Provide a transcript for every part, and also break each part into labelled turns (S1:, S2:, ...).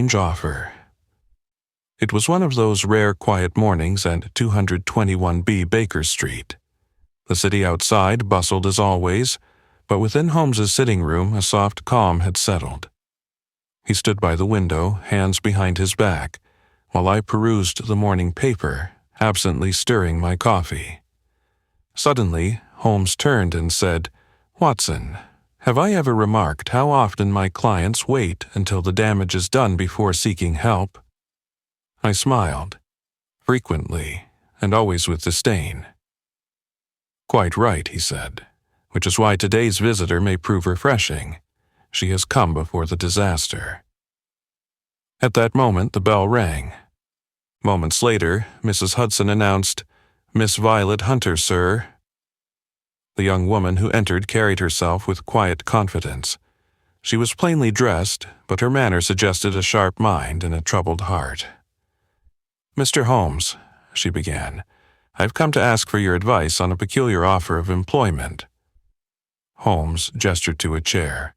S1: strange offer. It was one of those rare quiet mornings at 221B Baker Street. The city outside bustled as always, but within Holmes's sitting room a soft calm had settled. He stood by the window, hands behind his back, while I perused the morning paper, absently stirring my coffee. Suddenly, Holmes turned and said, "Watson, have I ever remarked how often my clients wait until the damage is done before seeking help?" I smiled. "Frequently, and always with disdain." "Quite right," he said, "which is why today's visitor may prove refreshing. She has come before the disaster." At that moment, the bell rang. Moments later, Mrs. Hudson announced, "Miss Violet Hunter, sir." The young woman who entered carried herself with quiet confidence. She was plainly dressed, but her manner suggested a sharp mind and a troubled heart. "Mr. Holmes," she began, "I've come to ask for your advice on a peculiar offer of employment." Holmes gestured to a chair.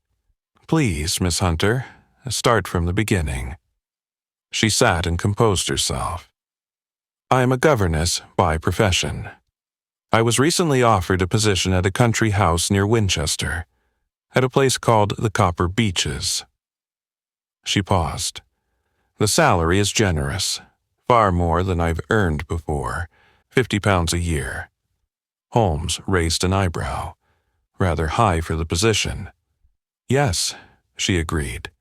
S1: "Please, Miss Hunter, start from the beginning." She sat and composed herself. "I am a governess by profession. I was recently offered a position at a country house near Winchester, at a place called the Copper Beeches." She paused. "The salary is generous, far more than I've earned before, £50 a year." Holmes raised an eyebrow. "Rather high for the position." "Yes," she agreed.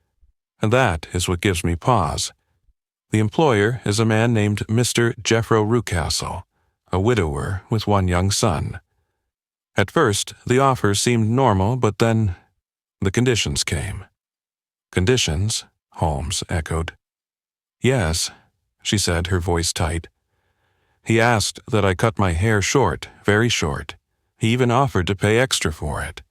S1: "And that is what gives me pause. The employer is a man named Mr. Jeffro Rucastle, a widower with one young son. At first, the offer seemed normal, but then the conditions came." "Conditions?" Holmes echoed. "Yes," she said, her voice tight. "He asked that I cut my hair short, very short. He even offered to pay extra for it.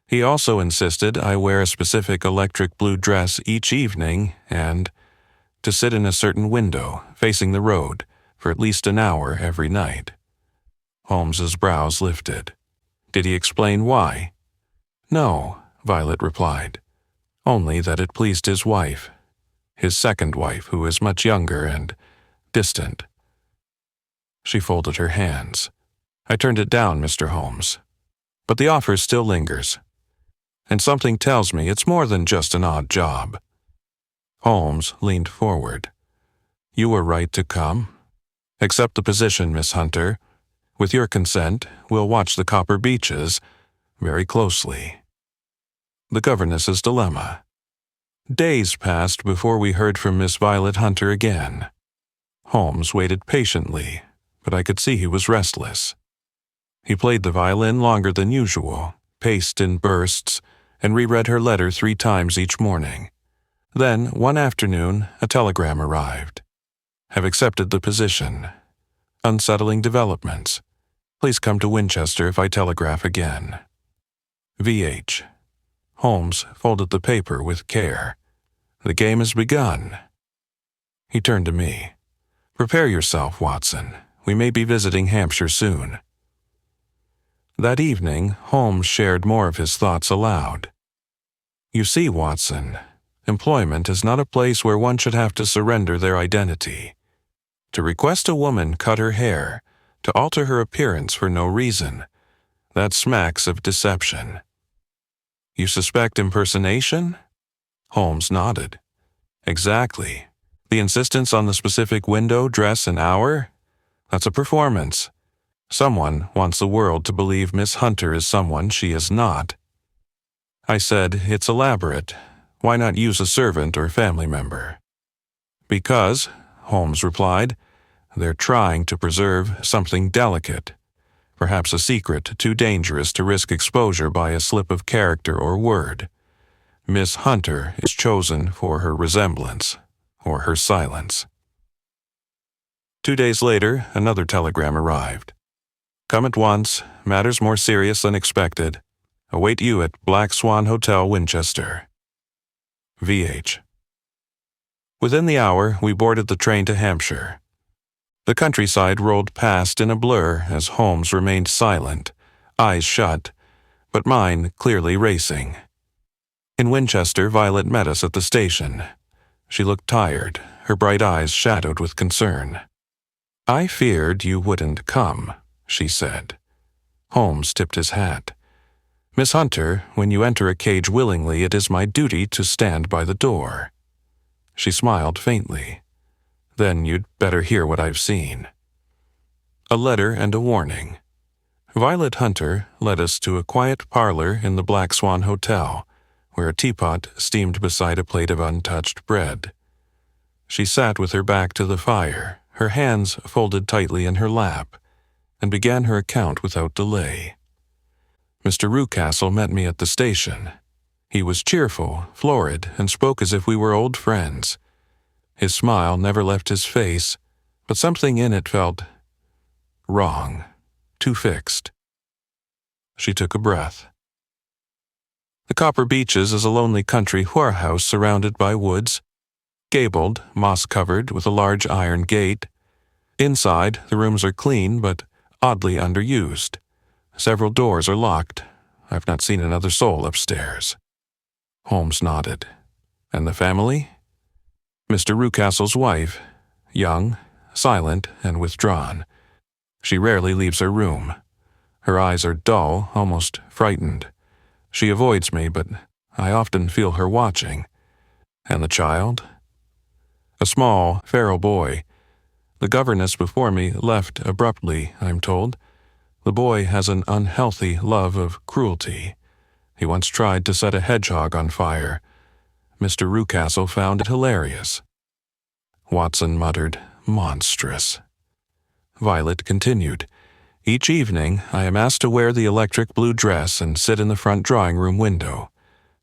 S1: He also insisted I wear a specific electric blue dress each evening and to sit in a certain window, facing the road, for at least an hour every night." Holmes's brows lifted. "Did he explain why?" "No," Violet replied. "Only that it pleased his wife. His second wife, who is much younger and distant." She folded her hands. "I turned it down, Mr. Holmes. But the offer still lingers. And something tells me it's more than just an odd job." Holmes leaned forward. "You were right to come. Accept the position, Miss Hunter. With your consent, we'll watch the Copper Beeches very closely." The governess's dilemma. Days passed before we heard from Miss Violet Hunter again. Holmes waited patiently, but I could see he was restless. He played the violin longer than usual, paced in bursts, and reread her letter 3 times each morning. Then, one afternoon, a telegram arrived. "Have accepted the position. Unsettling developments. Please come to Winchester if I telegraph again. VH." Holmes folded the paper with care. "The game has begun." He turned to me. "Prepare yourself, Watson. We may be visiting Hampshire soon." That evening, Holmes shared more of his thoughts aloud. "You see, Watson, employment is not a place where one should have to surrender their identity. To request a woman cut her hair, to alter her appearance for no reason, that smacks of deception." "You suspect impersonation?" Holmes nodded. "Exactly. The insistence on the specific window, dress, and hour? That's a performance. Someone wants the world to believe Miss Hunter is someone she is not." I said, "It's elaborate. Why not use a servant or family member?" "Because," Holmes replied, "they're trying to preserve something delicate. Perhaps a secret too dangerous to risk exposure by a slip of character or word. Miss Hunter is chosen for her resemblance, or her silence." 2 days later, another telegram arrived. "Come at once. Matters more serious than expected. Await you at Black Swan Hotel, Winchester. VH." Within the hour, we boarded the train to Hampshire. The countryside rolled past in a blur as Holmes remained silent, eyes shut, but mine clearly racing. In Winchester, Violet met us at the station. She looked tired, her bright eyes shadowed with concern. "I feared you wouldn't come," she said. Holmes tipped his hat. "Miss Hunter, when you enter a cage willingly, it is my duty to stand by the door." She smiled faintly. "Then you'd better hear what I've seen." A letter and a warning. Violet Hunter led us to a quiet parlor in the Black Swan Hotel, where a teapot steamed beside a plate of untouched bread. She sat with her back to the fire, her hands folded tightly in her lap, and began her account without delay. Mr. Rucastle met me at the station. He was cheerful, florid, and spoke as if we were old friends. His smile never left his face, but something in it felt wrong, too fixed. She took a breath. The Copper Beeches is a lonely country whorehouse surrounded by woods, gabled, moss-covered, with a large iron gate. Inside, the rooms are clean but oddly underused. Several doors are locked. I've not seen another soul upstairs. Holmes nodded. And the family? Mr. Rucastle's wife, young, silent, and withdrawn. She rarely leaves her room. Her eyes are dull, almost frightened. She avoids me, but I often feel her watching. And the child? A small, feral boy. The governess before me left abruptly, I'm told. The boy has an unhealthy love of cruelty. He once tried to set a hedgehog on fire. Mr. Rucastle found it hilarious. Watson muttered, "Monstrous." Violet continued, "Each evening I am asked to wear the electric blue dress and sit in the front drawing-room window.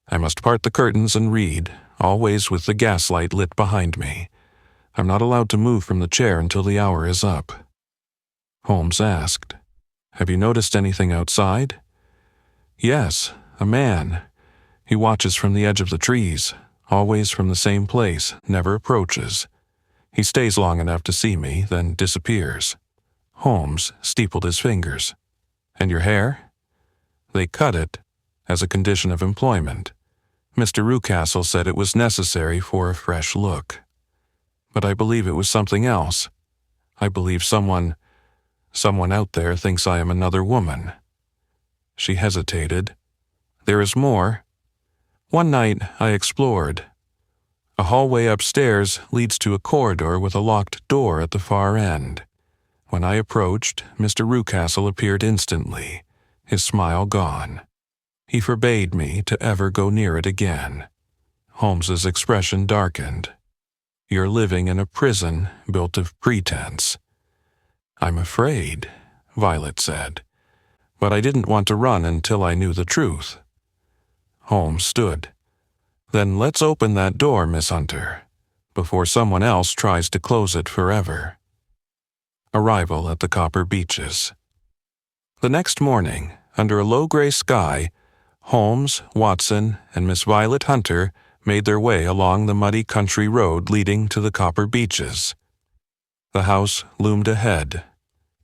S1: I must part the curtains and read, always with the gaslight lit behind me. I'm not allowed to move from the chair until the hour is up." Holmes asked, "Have you noticed anything outside?" "Yes, a man. He watches from the edge of the trees, always from the same place, never approaches. He stays long enough to see me, then disappears." Holmes steepled his fingers. "And your hair?" "They cut it, as a condition of employment. Mr. Rucastle said it was necessary for a fresh look. But I believe it was something else. I believe someone out there thinks I am another woman." She hesitated. "There is more. One night I explored. A hallway upstairs leads to a corridor with a locked door at the far end. When I approached, Mr. Rucastle appeared instantly, his smile gone. He forbade me to ever go near it again." Holmes's expression darkened. "You're living in a prison built of pretense." "I'm afraid," Violet said. "But I didn't want to run until I knew the truth." Holmes stood. "Then let's open that door, Miss Hunter, before someone else tries to close it forever." Arrival at the Copper Beeches. The next morning, under a low gray sky, Holmes, Watson, and Miss Violet Hunter made their way along the muddy country road leading to the Copper Beeches. The house loomed ahead,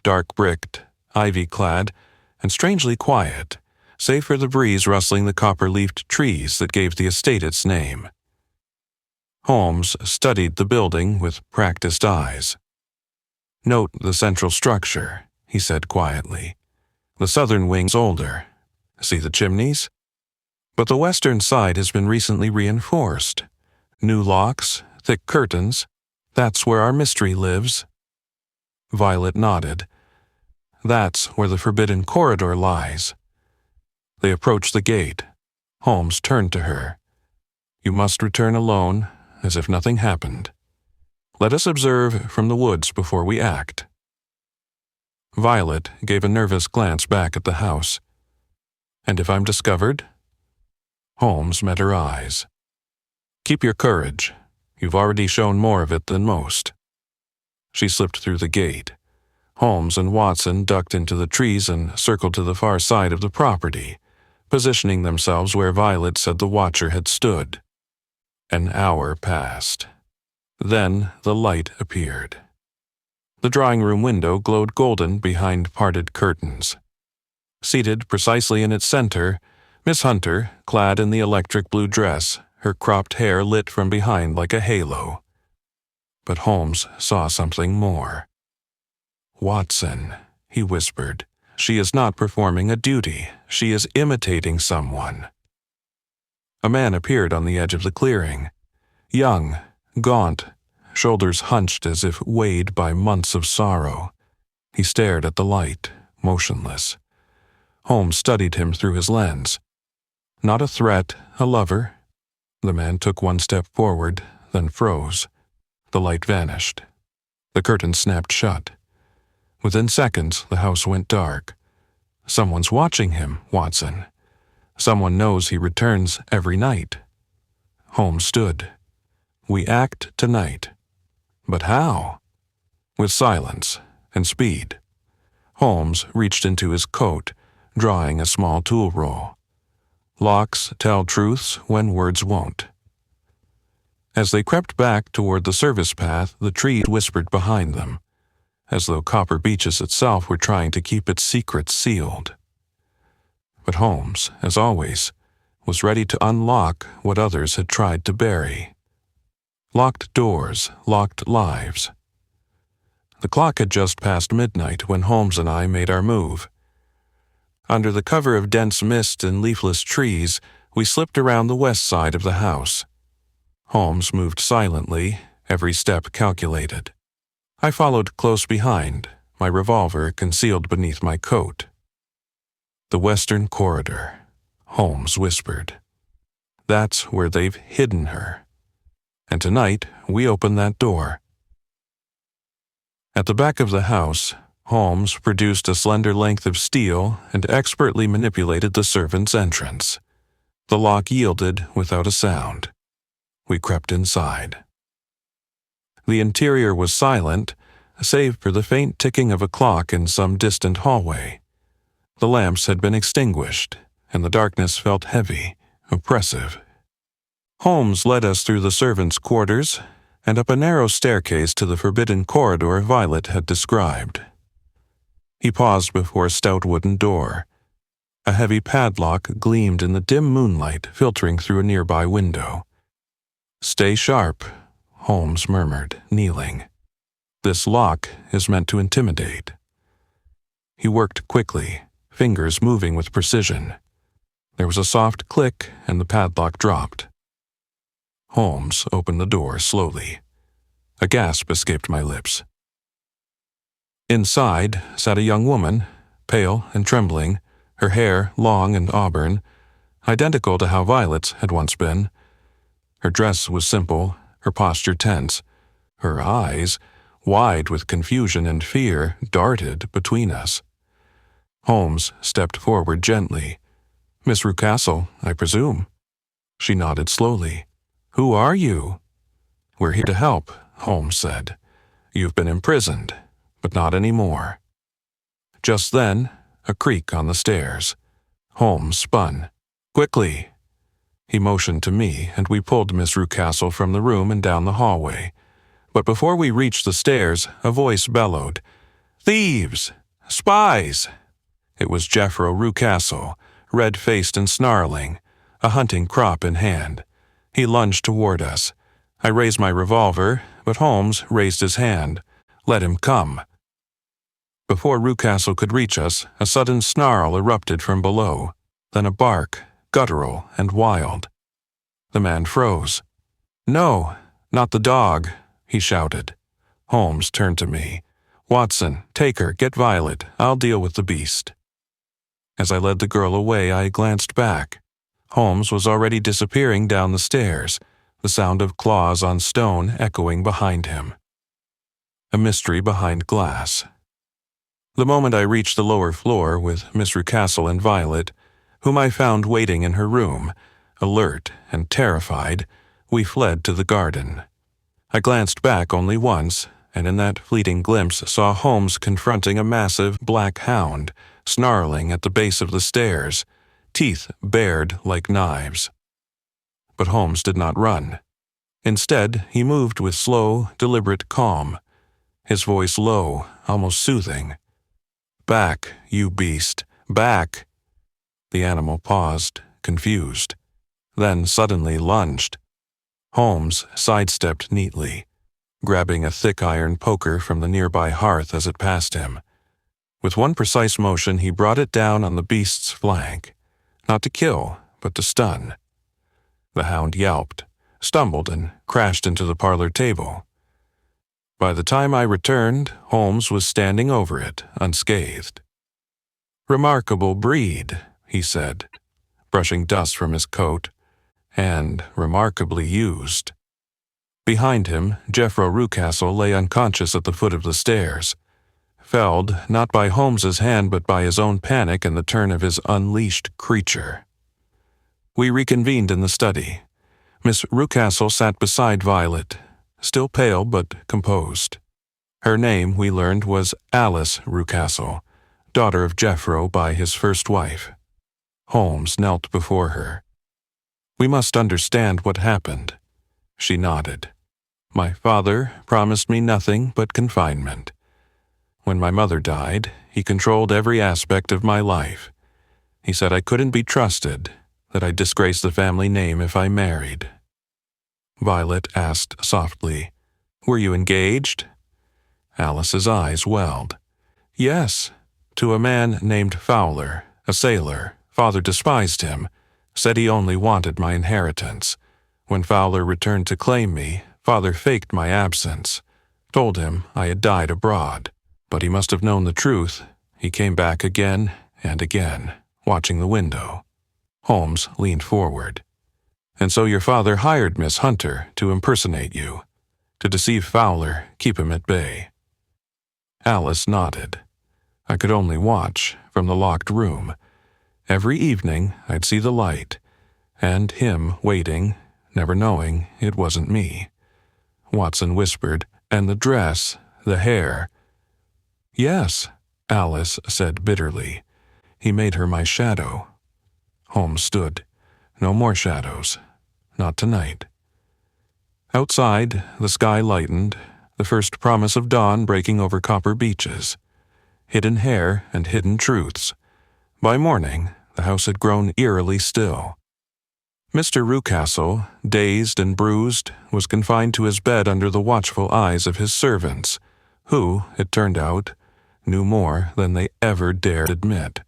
S1: dark-bricked, ivy-clad, and strangely quiet, save for the breeze rustling the copper-leafed trees that gave the estate its name. Holmes studied the building with practiced eyes. "Note the central structure," he said quietly. "The southern wing's older. See the chimneys? But the western side has been recently reinforced. New locks, thick curtains. That's where our mystery lives." Violet nodded. "That's where the forbidden corridor lies." They approached the gate. Holmes turned to her. "You must return alone, as if nothing happened. Let us observe from the woods before we act." Violet gave a nervous glance back at the house. "And if I'm discovered?" Holmes met her eyes. "Keep your courage. You've already shown more of it than most." She slipped through the gate. Holmes and Watson ducked into the trees and circled to the far side of the property, positioning themselves where Violet said the watcher had stood. An hour passed. Then the light appeared. The drawing-room window glowed golden behind parted curtains. Seated precisely in its center, Miss Hunter, clad in the electric blue dress, her cropped hair lit from behind like a halo. But Holmes saw something more. "Watson," he whispered, "she is not performing a duty. She is imitating someone." A man appeared on the edge of the clearing. Young, gaunt, shoulders hunched as if weighed by months of sorrow. He stared at the light, motionless. Holmes studied him through his lens. Not a threat, a lover. The man took one step forward, then froze. The light vanished. The curtain snapped shut. Within seconds, the house went dark. Someone's watching him, Watson. Someone knows he returns every night. Holmes stood. We act tonight. But how? With silence and speed. Holmes reached into his coat, drawing a small tool roll. Locks tell truths when words won't. As they crept back toward the service path, the trees whispered behind them, as though Copper Beeches itself were trying to keep its secrets sealed. But Holmes, as always, was ready to unlock what others had tried to bury. Locked doors, locked lives. The clock had just passed midnight when Holmes and I made our move. Under the cover of dense mist and leafless trees, we slipped around the west side of the house. Holmes moved silently, every step calculated. I followed close behind, my revolver concealed beneath my coat. "The western corridor," Holmes whispered. "That's where they've hidden her. And tonight, we open that door." At the back of the house, Holmes produced a slender length of steel and expertly manipulated the servants' entrance. The lock yielded without a sound. We crept inside. The interior was silent, save for the faint ticking of a clock in some distant hallway. The lamps had been extinguished, and the darkness felt heavy, oppressive. Holmes led us through the servants' quarters and up a narrow staircase to the forbidden corridor Violet had described. He paused before a stout wooden door. A heavy padlock gleamed in the dim moonlight filtering through a nearby window. "Stay sharp," Holmes murmured, kneeling. "This lock is meant to intimidate." He worked quickly, fingers moving with precision. There was a soft click and the padlock dropped. Holmes opened the door slowly. A gasp escaped my lips. Inside sat a young woman, pale and trembling, her hair long and auburn, identical to how Violet's had once been. Her dress was simple, her posture tense. Her eyes, wide with confusion and fear, darted between us. Holmes stepped forward gently. "Miss Rucastle, I presume." She nodded slowly. "Who are you?" "We're here to help," Holmes said. "You've been imprisoned, but not anymore." Just then, a creak on the stairs. Holmes spun. "Quickly!" He motioned to me, and we pulled Miss Rucastle from the room and down the hallway. But before we reached the stairs, a voice bellowed, "Thieves! Spies!" It was Jeffro Rucastle, red-faced and snarling, a hunting crop in hand. He lunged toward us. I raised my revolver, but Holmes raised his hand. "Let him come." Before Rucastle could reach us, a sudden snarl erupted from below, then a bark, guttural and wild. The man froze. "No, not the dog," he shouted. Holmes turned to me. "Watson, take her, get Violet. I'll deal with the beast." As I led the girl away, I glanced back. Holmes was already disappearing down the stairs, the sound of claws on stone echoing behind him. A mystery behind glass. The moment I reached the lower floor with Miss Rucastle and Violet, whom I found waiting in her room, alert and terrified, we fled to the garden. I glanced back only once, and in that fleeting glimpse saw Holmes confronting a massive black hound, snarling at the base of the stairs, teeth bared like knives. But Holmes did not run. Instead, he moved with slow, deliberate calm, his voice low, almost soothing. "Back, you beast, back!" The animal paused, confused. then suddenly lunged. Holmes sidestepped neatly, grabbing a thick iron poker from the nearby hearth as it passed him. With one precise motion, he brought it down on the beast's flank, not to kill, but to stun. The hound yelped, stumbled, and crashed into the parlor table. By the time I returned, Holmes was standing over it, unscathed. "Remarkable breed," he said, brushing dust from his coat, "and remarkably used." Behind him, Jeffro Rucastle lay unconscious at the foot of the stairs, felled not by Holmes's hand but by his own panic and the turn of his unleashed creature. We reconvened in the study. Miss Rucastle sat beside Violet, still pale but composed. Her name, we learned, was Alice Rucastle, daughter of Jeffro by his first wife. Holmes knelt before her. "We must understand what happened." She nodded. "My father promised me nothing but confinement. When my mother died, he controlled every aspect of my life. He said I couldn't be trusted, that I'd disgrace the family name if I married." Violet asked softly, "Were you engaged?" Alice's eyes welled. "Yes, to a man named Fowler, a sailor. Father despised him, said he only wanted my inheritance. When Fowler returned to claim me, Father faked my absence, told him I had died abroad. But he must have known the truth. He came back again and again, watching the window." Holmes leaned forward. "And so your father hired Miss Hunter to impersonate you, to deceive Fowler, keep him at bay." Alice nodded. I could only watch from the locked room. Every evening I'd see the light, and him waiting, never knowing it wasn't me. Watson whispered, "And the dress, the hair." "Yes," Alice said bitterly. "He made her my shadow." Holmes stood. "No more shadows. Not tonight." Outside, the sky lightened, the first promise of dawn breaking over copper beeches. Hidden hair and hidden truths. By morning, the house had grown eerily still. Mr. Rucastle, dazed and bruised, was confined to his bed under the watchful eyes of his servants, who, it turned out, knew more than they ever dared admit.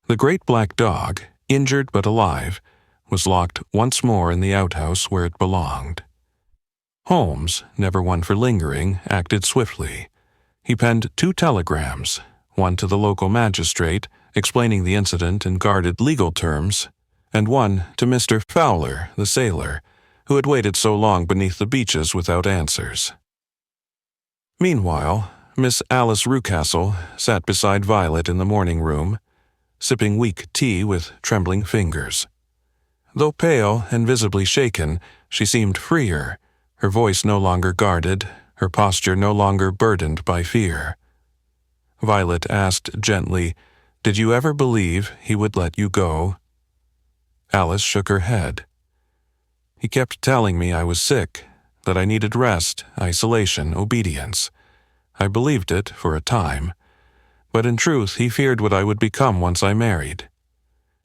S1: The great black dog, injured but alive, was locked once more in the outhouse where it belonged. Holmes, never one for lingering, acted swiftly. He penned 2 telegrams, one to the local magistrate, explaining the incident in guarded legal terms, and one to Mr. Fowler, the sailor, who had waited so long beneath the beeches without answers. Meanwhile, Miss Alice Rucastle sat beside Violet in the morning room, sipping weak tea with trembling fingers. Though pale and visibly shaken, she seemed freer, her voice no longer guarded, her posture no longer burdened by fear. Violet asked gently, "Did you ever believe he would let you go?" Alice shook her head. "He kept telling me I was sick, that I needed rest, isolation, obedience. I believed it for a time, but in truth he feared what I would become once I married.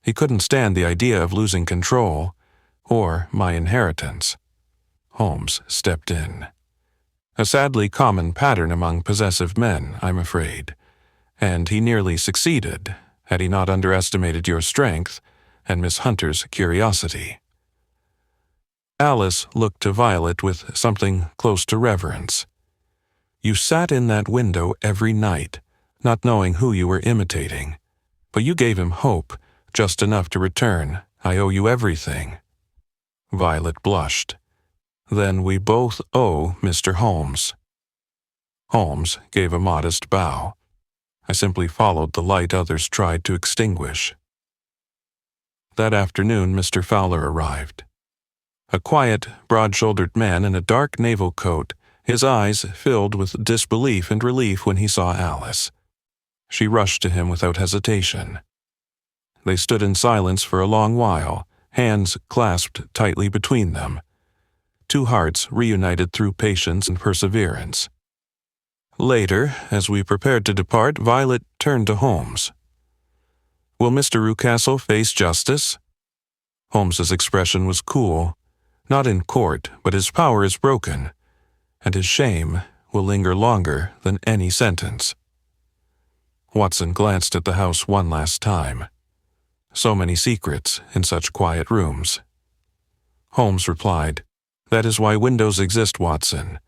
S1: He couldn't stand the idea of losing control, or my inheritance." Holmes stepped in. "A sadly common pattern among possessive men, I'm afraid, and he nearly succeeded, had he not underestimated your strength and Miss Hunter's curiosity." Alice looked to Violet with something close to reverence. "You sat in that window every night, not knowing who you were imitating, but you gave him hope, just enough to return, 'I owe you everything.'" Violet blushed. "Then we both owe Mr. Holmes." Holmes gave a modest bow. I simply followed the light others tried to extinguish. That afternoon Mr. Fowler arrived. A quiet, broad-shouldered man in a dark naval coat, his eyes filled with disbelief and relief when he saw Alice. She rushed to him without hesitation. They stood in silence for a long while, hands clasped tightly between them. 2 hearts reunited through patience and perseverance. Later, as we prepared to depart, Violet turned to Holmes. "Will Mr. Rucastle face justice?" Holmes's expression was cool. Not in court, but his power is broken, and his shame will linger longer than any sentence. Watson glanced at the house one last time. So many secrets in such quiet rooms. Holmes replied, "That is why windows exist, Watson.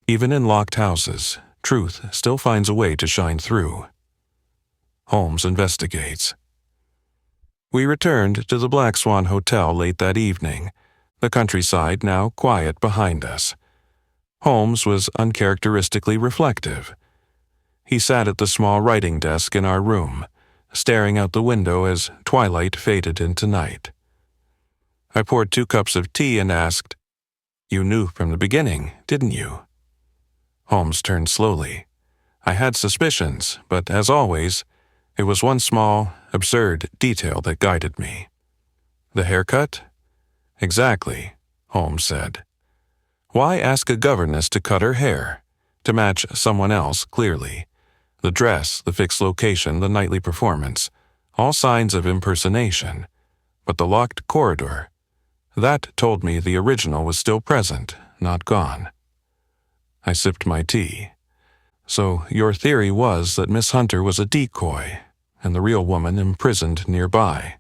S1: Even in locked houses, truth still finds a way to shine through." Holmes investigates. We returned to the Black Swan Hotel late that evening, the countryside now quiet behind us. Holmes was uncharacteristically reflective. He sat at the small writing desk in our room, staring out the window as twilight faded into night. I poured 2 cups of tea and asked, "You knew from the beginning, didn't you?" Holmes turned slowly. I had suspicions, but as always, it was one small, absurd detail that guided me. "The haircut?" "Exactly," Holmes said. "Why ask a governess to cut her hair? To match someone else, clearly. The dress, the fixed location, the nightly performance, all signs of impersonation. But the locked corridor, that told me the original was still present, not gone." I sipped my tea. "So your theory was that Miss Hunter was a decoy, and the real woman imprisoned nearby?"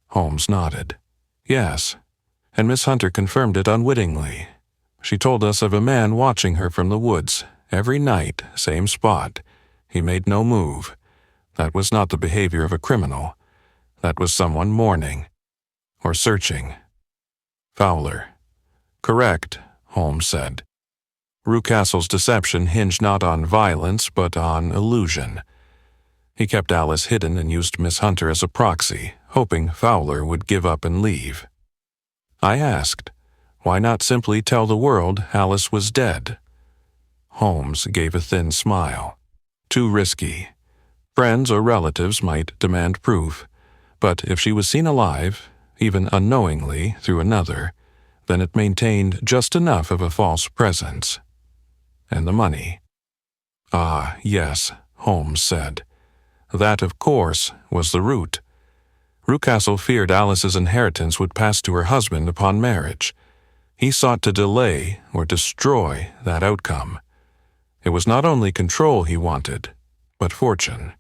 S1: Holmes nodded. "Yes, and Miss Hunter confirmed it unwittingly. She told us of a man watching her from the woods, every night, same spot. He made no move. That was not the behavior of a criminal. That was someone mourning, or searching." "Fowler." "Correct," Holmes said. Rucastle's deception hinged not on violence, but on illusion. He kept Alice hidden and used Miss Hunter as a proxy, hoping Fowler would give up and leave. I asked, "Why not simply tell the world Alice was dead?" Holmes gave a thin smile. "Too risky. Friends or relatives might demand proof, but if she was seen alive, even unknowingly through another, then it maintained just enough of a false presence. And the money." "Ah, yes," Holmes said. "That, of course, was the root. Rucastle feared Alice's inheritance would pass to her husband upon marriage. He sought to delay or destroy that outcome. It was not only control he wanted, but fortune."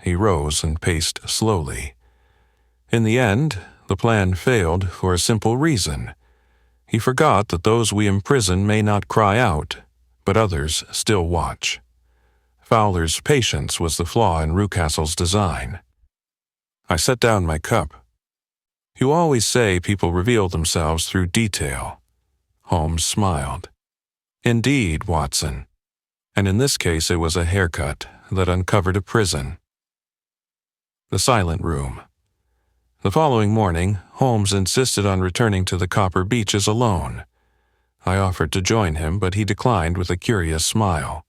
S1: He rose and paced slowly. "In the end, the plan failed for a simple reason. He forgot that those we imprison may not cry out, but others still watch. Fowler's patience was the flaw in Rucastle's design." I set down my cup. "You always say people reveal themselves through detail." Holmes smiled. "Indeed, Watson. And in this case it was a haircut that uncovered a prison." The silent room. The following morning, Holmes insisted on returning to the Copper Beeches alone. I offered to join him, but he declined with a curious smile.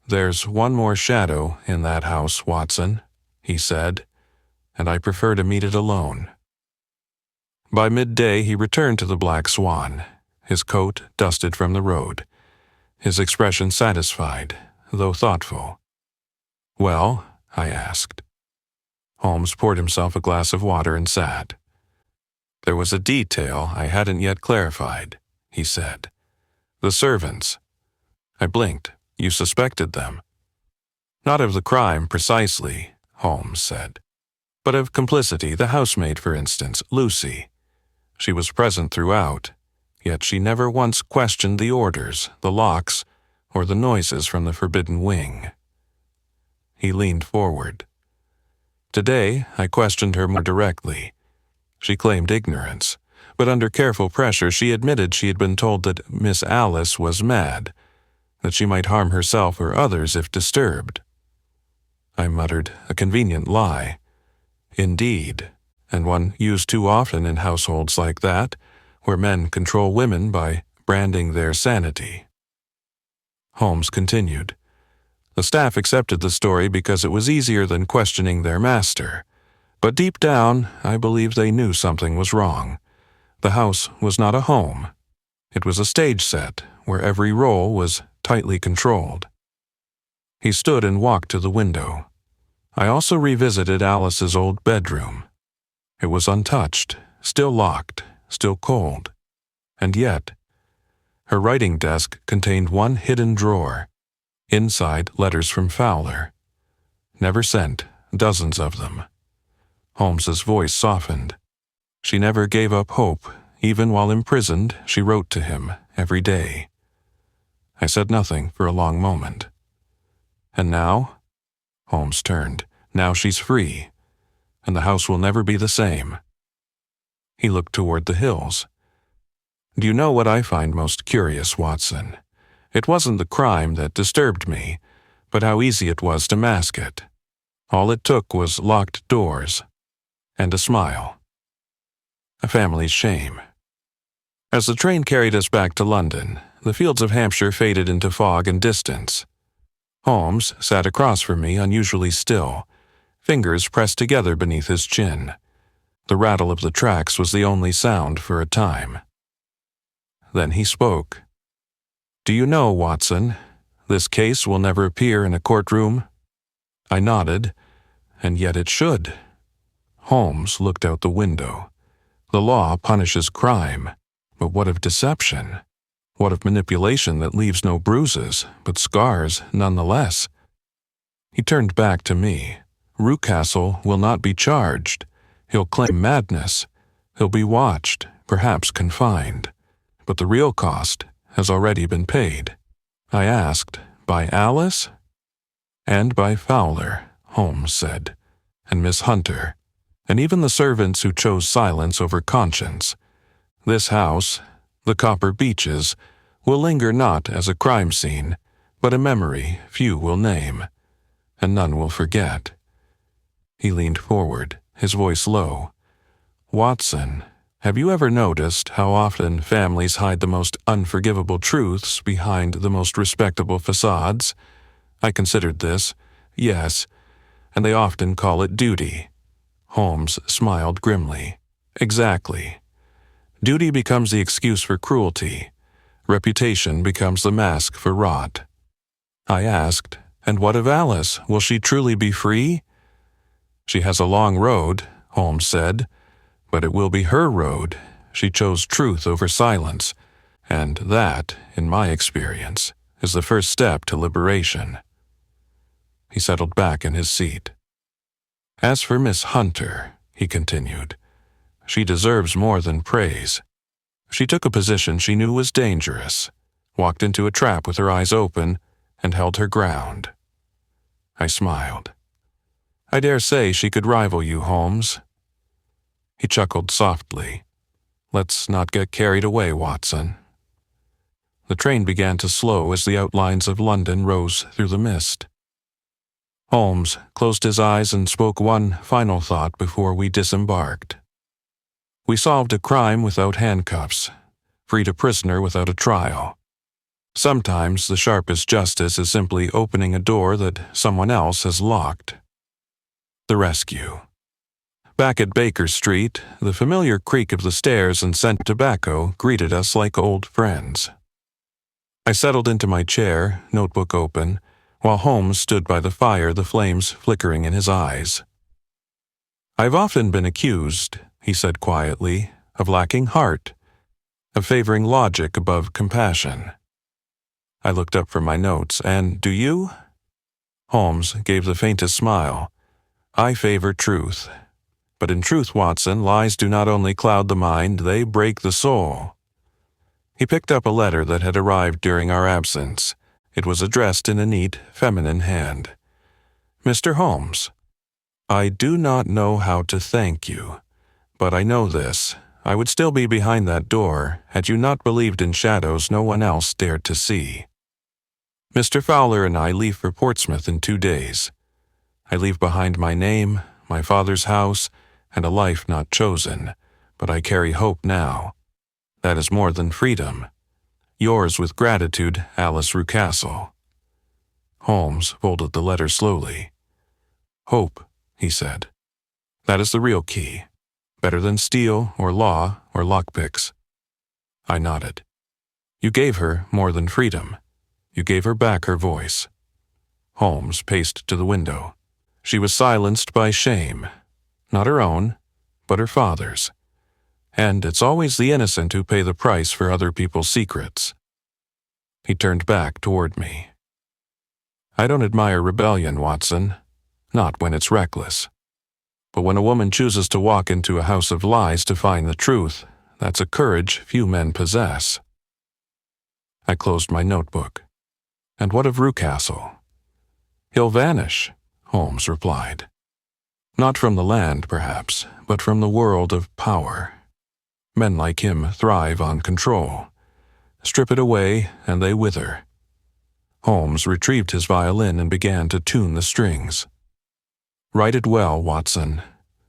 S1: "There's one more shadow in that house, Watson," he said, "and I prefer to meet it alone." By midday he returned to the Black Swan, his coat dusted from the road, his expression satisfied, though thoughtful. "Well?" I asked. Holmes poured himself a glass of water and sat. "There was a detail I hadn't yet clarified," he said. "The servants." I blinked. "You suspected them?" "Not of the crime precisely," Holmes said, "but of complicity. The housemaid, for instance, Lucy. She was present throughout, yet she never once questioned the orders, the locks, or the noises from the forbidden wing." He leaned forward. "Today, I questioned her more directly. She claimed ignorance, but under careful pressure she admitted she had been told that Miss Alice was mad, that she might harm herself or others if disturbed." I muttered, "A convenient lie." "Indeed, and one used too often in households like that, where men control women by branding their sanity." Holmes continued. "The staff accepted the story because it was easier than questioning their master. But deep down, I believe they knew something was wrong. The house was not a home. It was a stage set where every role was tightly controlled." He stood and walked to the window. I also revisited Alice's old bedroom. It was untouched, still locked, still cold. And yet, her writing desk contained one hidden drawer. Inside, letters from Fowler. Never sent, dozens of them. Holmes's voice softened. She never gave up hope. Even while imprisoned, she wrote to him every day. I said nothing for a long moment. And now? Holmes turned. Now she's free, and the house will never be the same. He looked toward the hills. Do you know what I find most curious, Watson? It wasn't the crime that disturbed me, but how easy it was to mask it. All it took was locked doors and a smile. A family's shame. As the train carried us back to London, the fields of Hampshire faded into fog and distance. Holmes sat across from me, unusually still, fingers pressed together beneath his chin. The rattle of the tracks was the only sound for a time. Then he spoke. Do you know, Watson, this case will never appear in a courtroom? I nodded, and yet it should. Holmes looked out the window. The law punishes crime, but what of deception? What of manipulation that leaves no bruises, but scars nonetheless? He turned back to me. Rucastle will not be charged. He'll claim madness. He'll be watched, perhaps confined. But the real cost has already been paid. I asked, by Alice? And by Fowler, Holmes said, and Miss Hunter, and even the servants who chose silence over conscience. This house, the copper Beeches, will linger not as a crime scene, but a memory few will name, and none will forget. He leaned forward, his voice low. Watson, have you ever noticed how often families hide the most unforgivable truths behind the most respectable facades? I considered this. Yes, and they often call it duty. Holmes smiled grimly. Exactly. Duty becomes the excuse for cruelty. Reputation becomes the mask for rot. I asked, and what of Alice? Will she truly be free? She has a long road, Holmes said, but it will be her road. She chose truth over silence, and that, in my experience, is the first step to liberation. He settled back in his seat. As for Miss Hunter, he continued, she deserves more than praise. She took a position she knew was dangerous, walked into a trap with her eyes open, and held her ground. I smiled. I dare say she could rival you, Holmes. He chuckled softly. Let's not get carried away, Watson. The train began to slow as the outlines of London rose through the mist. Holmes closed his eyes and spoke one final thought before we disembarked. We solved a crime without handcuffs, freed a prisoner without a trial. Sometimes the sharpest justice is simply opening a door that someone else has locked. The rescue. Back at Baker Street, the familiar creak of the stairs and scent of tobacco greeted us like old friends. I settled into my chair, notebook open, while Holmes stood by the fire, the flames flickering in his eyes. I've often been accused, he said quietly, of lacking heart, of favoring logic above compassion. I looked up from my notes, and do you? Holmes gave the faintest smile. I favor truth. But in truth, Watson, lies do not only cloud the mind, they break the soul. He picked up a letter that had arrived during our absence. It was addressed in a neat, feminine hand. Mr. Holmes, I do not know how to thank you, but I know this. I would still be behind that door had you not believed in shadows no one else dared to see. Mr. Fowler and I leave for Portsmouth in 2 days. I leave behind my name, my father's house, and a life not chosen, but I carry hope now. That is more than freedom. Yours with gratitude, Alice Rucastle. Holmes folded the letter slowly. Hope, he said. That is the real key. Better than steel or law or lockpicks. I nodded. You gave her more than freedom. You gave her back her voice. Holmes paced to the window. She was silenced by shame. Not her own, but her father's. And it's always the innocent who pay the price for other people's secrets. He turned back toward me. I don't admire rebellion, Watson. Not when it's reckless. But when a woman chooses to walk into a house of lies to find the truth, that's a courage few men possess. I closed my notebook. And what of Rucastle? He'll vanish, Holmes replied. Not from the land, perhaps, but from the world of power. Men like him thrive on control. Strip it away, and they wither. Holmes retrieved his violin and began to tune the strings. Write it well, Watson.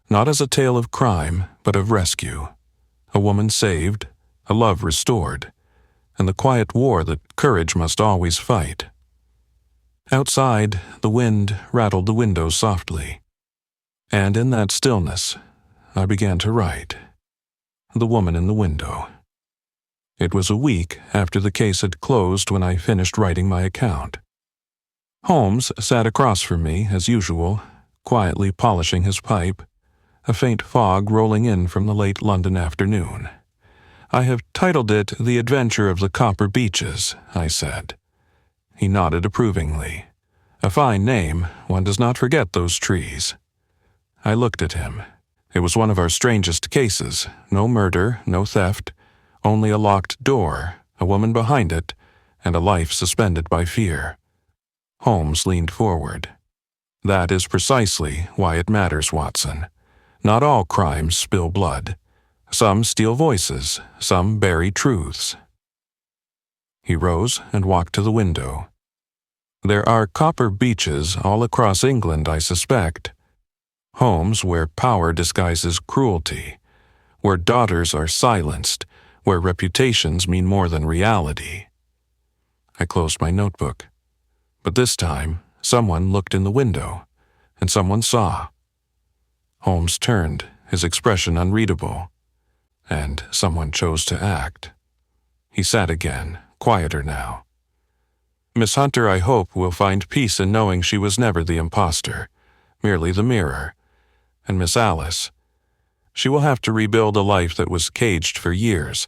S1: Not as a tale of crime, but of rescue. A woman saved, a love restored, and the quiet war that courage must always fight. Outside, the wind rattled the windows softly. And in that stillness, I began to write. The woman in the window. It was a week after the case had closed when I finished writing my account. Holmes sat across from me, as usual, quietly polishing his pipe, a faint fog rolling in from the late London afternoon. I have titled it The Adventure of the Copper Beeches, I said. He nodded approvingly. A fine name, one does not forget those trees. I looked at him. It was one of our strangest cases. No murder, no theft, only a locked door, a woman behind it, and a life suspended by fear. Holmes leaned forward. That is precisely why it matters, Watson. Not all crimes spill blood. Some steal voices, some bury truths. He rose and walked to the window. There are copper beeches all across England, I suspect. Homes where power disguises cruelty, where daughters are silenced, where reputations mean more than reality. I closed my notebook. But this time, someone looked in the window, and someone saw. Holmes turned, his expression unreadable, and someone chose to act. He sat again, quieter now. Miss Hunter, I hope, will find peace in knowing she was never the impostor, merely the mirror. And Miss Alice, she will have to rebuild a life that was caged for years,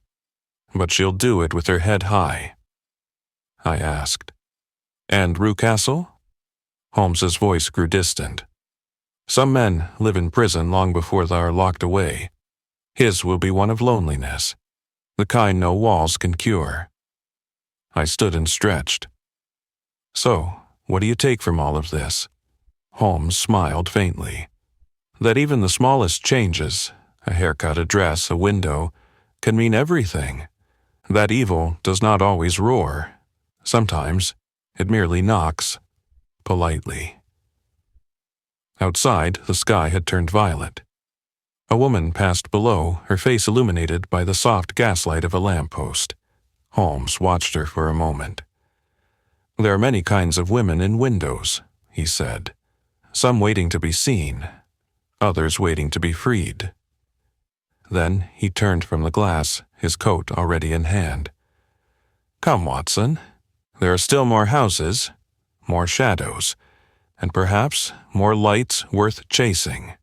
S1: but she'll do it with her head high. I asked, And Rucastle? Holmes's voice grew distant. Some men live in prison long before they are locked away. His will be one of loneliness, the kind no walls can cure. I stood and stretched. So, what do you take from all of this? Holmes smiled faintly. That even the smallest changes, a haircut, a dress, a window, can mean everything. That evil does not always roar. Sometimes it merely knocks, politely. Outside, the sky had turned violet. A woman passed below, her face illuminated by the soft gaslight of a lamppost. Holmes watched her for a moment. There are many kinds of women in windows, he said. Some waiting to be seen, others waiting to be freed. Then he turned from the glass, his coat already in hand. Come, Watson. There are still more houses, more shadows, and perhaps more lights worth chasing.